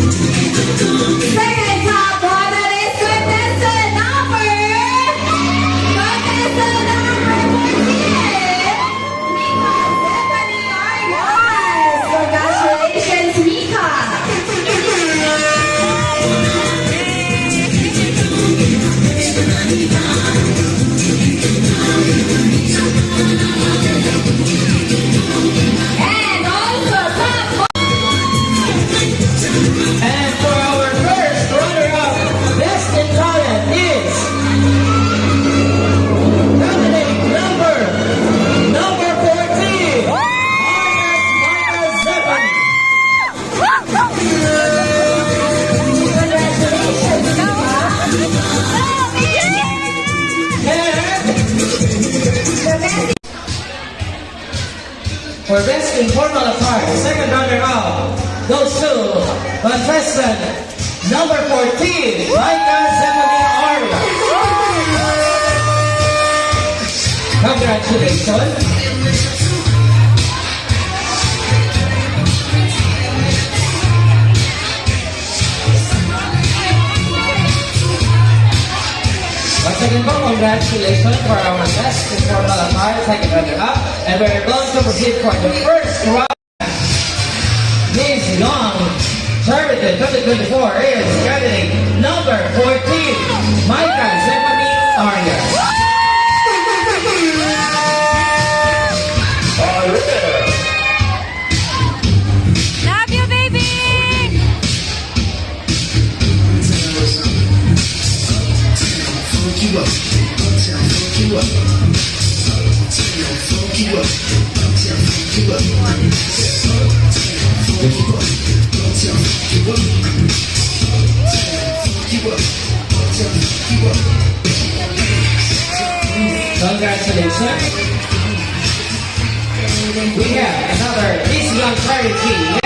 Second top honor is contestant number 14, Mika Stephanie Arias. Congratulations, Mika. And also top. And for our first runner-up, Best in Talent is candidate number 14, Micah Zephany. And for Best Informal Attire, the second runner-up goes to contestant number 14, Micah Zephany Arias. Congratulations. Once again po, congratulations for our Best Informal Attire, second runner-up. And we're going to proceed for the first round. Miss Young Charity 2024 is candidate number 14, Micah Zephany Arias. Love you, baby! Congratulations. We have another Miss Young Charity